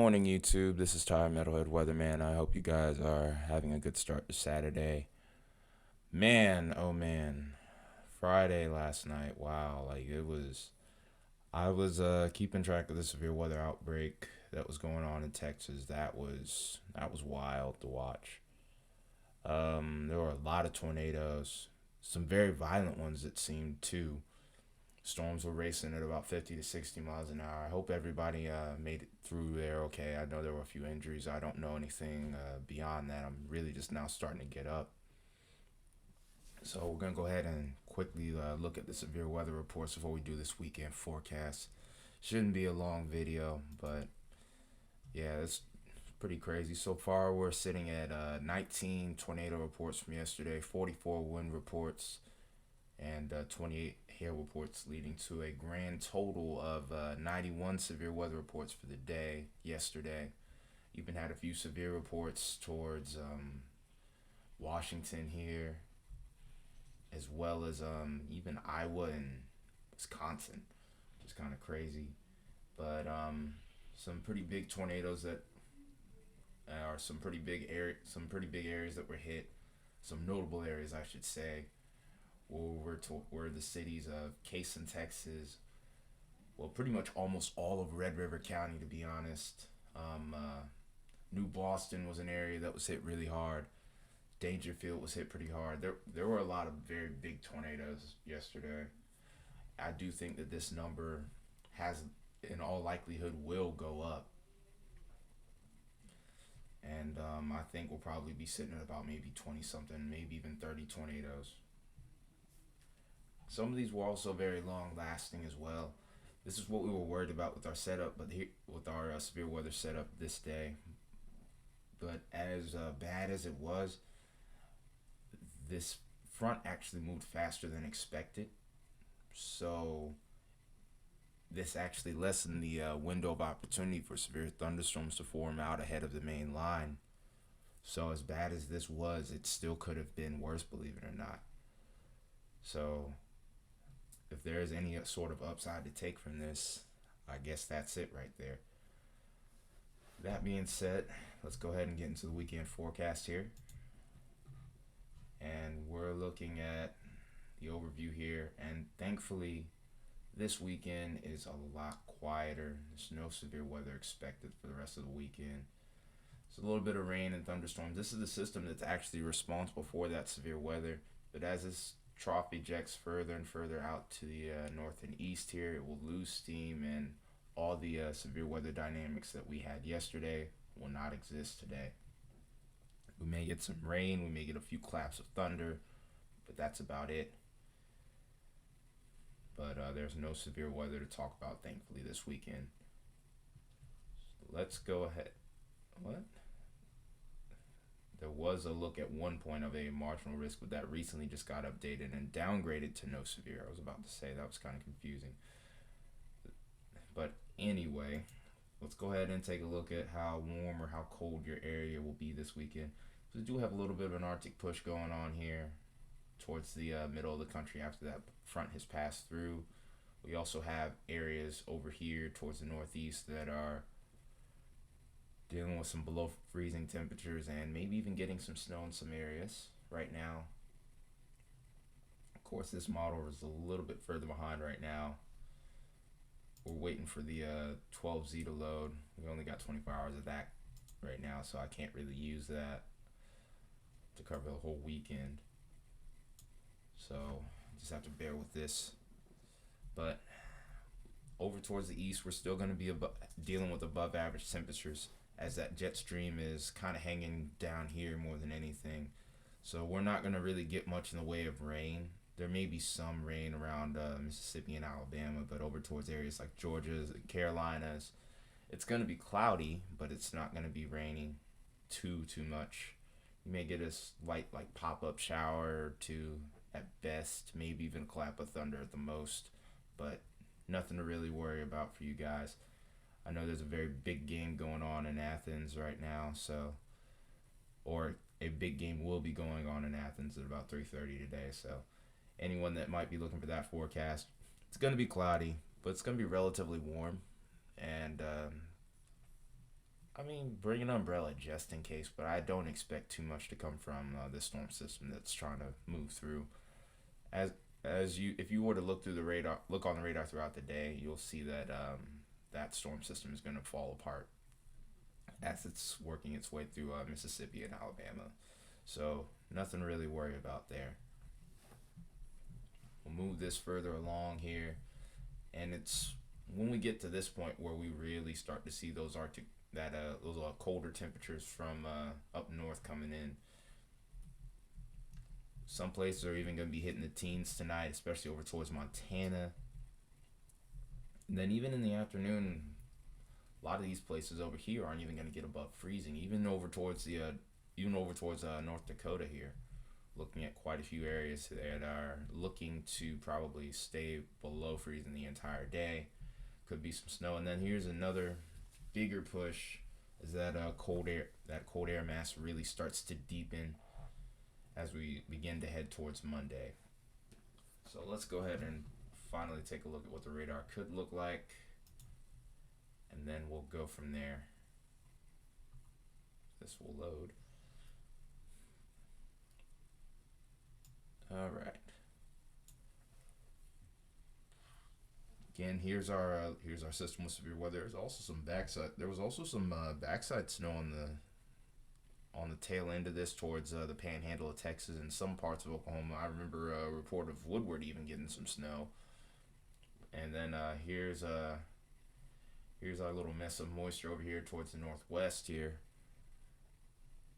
morning, YouTube. This is Ty Metalhead Weatherman. I hope you guys are having a good start to Saturday. Man, oh man, Friday last night. Wow, like it was. I was keeping track of the severe weather outbreak that was going on in Texas. That was wild to watch. There were a lot of tornadoes, some very violent ones it seemed too. Storms were racing at about 50 to 60 miles an hour. I hope everybody made it through there okay. I know there were a few injuries. I don't know anything beyond that. I'm really just now starting to get up. So we're going to go ahead and quickly look at the severe weather reports before we do this weekend forecast. Shouldn't be a long video, but yeah, it's pretty crazy. So far, we're sitting at 19 tornado reports from yesterday, 44 wind reports, and 28 hail reports, leading to a grand total of 91 severe weather reports for the day yesterday. Even had a few severe reports towards Washington here, as well as even Iowa and Wisconsin, which is kind of crazy. But some pretty big tornadoes that are some pretty big areas that were hit. Some notable areas, I should say, were the cities of Case, Texas. Well, pretty much almost all of Red River County, to be honest. New Boston was an area that was hit really hard. Dangerfield was hit pretty hard. There were a lot of very big tornadoes yesterday. I do think that this number has, in all likelihood, will go up, and I think we'll probably be sitting at about maybe 20 something, maybe even 30 tornadoes. Some of these were also very long lasting as well. This is what we were worried about with our setup, but here, with our severe weather setup this day. But as bad as it was, this front actually moved faster than expected. So this actually lessened the window of opportunity for severe thunderstorms to form out ahead of the main line. So as bad as this was, it still could have been worse, believe it or not. So if there is any sort of upside to take from this, I guess that's it right there. That being said, let's go ahead and get into the weekend forecast here. And we're looking at the overview here. And thankfully, this weekend is a lot quieter. There's no severe weather expected for the rest of the weekend. It's a little bit of rain and thunderstorms. This is the system that's actually responsible for that severe weather. But as this trough ejects further and further out to the north and east here, it will lose steam, and all the severe weather dynamics that we had yesterday will not exist today. We may get some rain, we may get a few claps of thunder, but that's about it. But there's no severe weather to talk about, thankfully, this weekend. So let's go ahead. What? There was a look at one point of a marginal risk, but that recently just got updated and downgraded to no severe. I was about to say that was kind of confusing. But anyway, let's go ahead and take a look at how warm or how cold your area will be this weekend. So we do have a little bit of an Arctic push going on here towards the middle of the country after that front has passed through. We also have areas over here towards the northeast that are dealing with some below freezing temperatures and maybe even getting some snow in some areas right now. Of course, this model is a little bit further behind right now. We're waiting for the 12Z to load. We only got 24 hours of that right now, so I can't really use that to cover the whole weekend. So just have to bear with this. But over towards the east, we're still going to be dealing with above average temperatures, as that jet stream is kind of hanging down here more than anything. So we're not going to really get much in the way of rain. There may be some rain around Mississippi and Alabama, but over towards areas like Georgia, the Carolinas, it's going to be cloudy, but it's not going to be raining too much. You may get a slight like pop-up shower or two at best, maybe even a clap of thunder at the most, but nothing to really worry about for you guys. I know there's a very big game going on in Athens right now, or a big game will be going on in Athens at about 3:30 today. So anyone that might be looking for that forecast, it's going to be cloudy, but it's going to be relatively warm, and I mean, bring an umbrella just in case, but I don't expect too much to come from this storm system that's trying to move through. As if you were to look through the radar, look on the radar throughout the day, you'll see that that storm system is going to fall apart as it's working its way through Mississippi and Alabama. So nothing really to worry about there. We'll move this further along here, and it's when we get to this point where we really start to see those arctic that those colder temperatures from up north coming in. Some places are even going to be hitting the teens tonight, especially over towards Montana. And then even in the afternoon, a lot of these places over here aren't even going to get above freezing. Even over towards North Dakota here, looking at quite a few areas that are looking to probably stay below freezing the entire day. Could be some snow, and then here's another bigger push as that cold air mass really starts to deepen as we begin to head towards Monday. So let's go ahead and finally take a look at what the radar could look like, and then we'll go from there. This will load. All right. Again, here's our system with severe weather. There's also some backside. There was also some backside snow on the tail end of this towards the panhandle of Texas and some parts of Oklahoma. I remember a report of Woodward even getting some snow. And then here's our little mess of moisture over here towards the northwest here.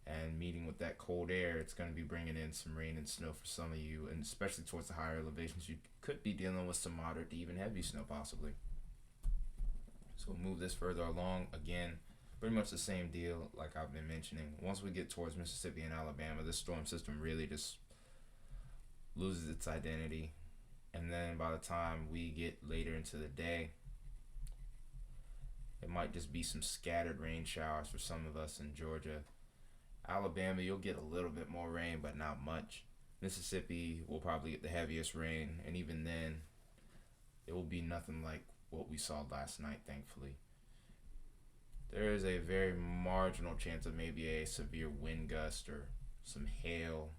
And meeting with that cold air, it's going to be bringing in some rain and snow for some of you, and especially towards the higher elevations, you could be dealing with some moderate to even heavy snow possibly. So we'll move this further along. Again, pretty much the same deal like I've been mentioning. Once we get towards Mississippi and Alabama, this storm system really just loses its identity. And then by the time we get later into the day, it might just be some scattered rain showers for some of us in Georgia. Alabama, you'll get a little bit more rain, but not much. Mississippi will probably get the heaviest rain, and even then, it will be nothing like what we saw last night, thankfully. There is a very marginal chance of maybe a severe wind gust or some hail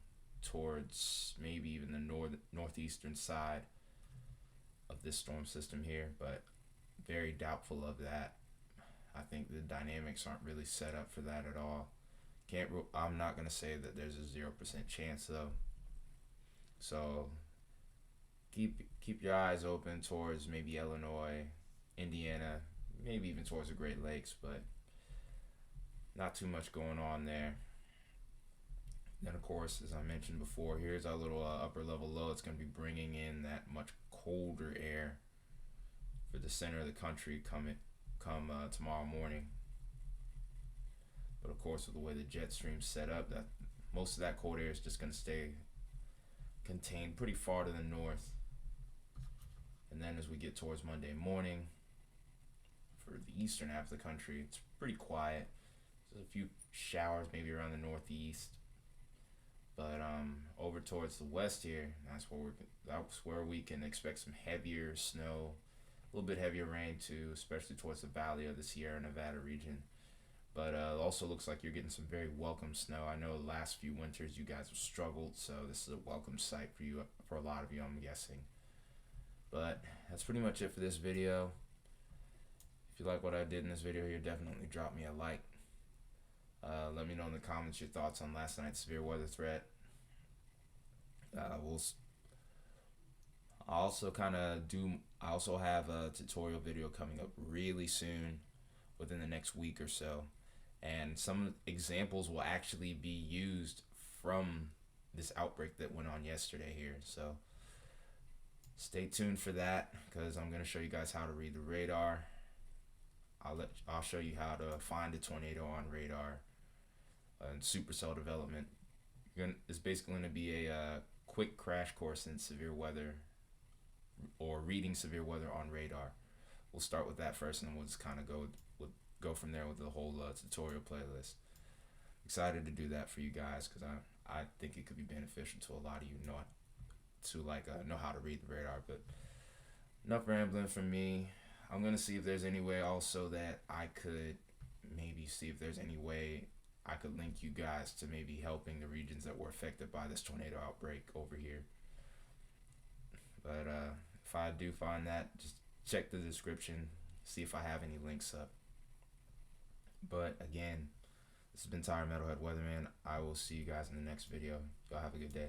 towards maybe even the northeastern side of this storm system here, but very doubtful of that. I think the dynamics aren't really set up for that at all. I'm not gonna say that there's a 0% chance though. So keep your eyes open towards maybe Illinois, Indiana, maybe even towards the Great Lakes, but not too much going on there. Then of course, as I mentioned before, here's our little upper level low. It's gonna be bringing in that much colder air for the center of the country come tomorrow morning. But of course, with the way the jet stream's set up, that most of that cold air is just going to stay contained pretty far to the north. And then as we get towards Monday morning, for the eastern half of the country, it's pretty quiet. There's a few showers maybe around the northeast. But over towards the west here, that's where we can expect some heavier snow, a little bit heavier rain too, especially towards the valley of the Sierra Nevada region. But also looks like you're getting some very welcome snow. I know the last few winters you guys have struggled, so this is a welcome sight for you, for a lot of you, I'm guessing. But that's pretty much it for this video. If you like what I did in this video here, definitely drop me a like. Let me know in the comments your thoughts on last night's severe weather threat. I also have a tutorial video coming up really soon, within the next week or so, and some examples will actually be used from this outbreak that went on yesterday here. So stay tuned for that, because I'm going to show you guys how to read the radar. I'll show you how to find a tornado on radar and supercell development. It's basically going to be a quick crash course in severe weather, or reading severe weather on radar. We'll start with that first, and then we'll just kind of go from there with the whole tutorial playlist. Excited to do that for you guys, because I think it could be beneficial to a lot of you know how to read the radar. But enough rambling from me. I'm gonna see if there's any way also that I could maybe see if there's any way I could link you guys to maybe helping the regions that were affected by this tornado outbreak over here. But if I do find that, just check the description, see if I have any links up. But again, this has been Tyler Metalhead Weatherman. I will see you guys in the next video. Y'all have a good day.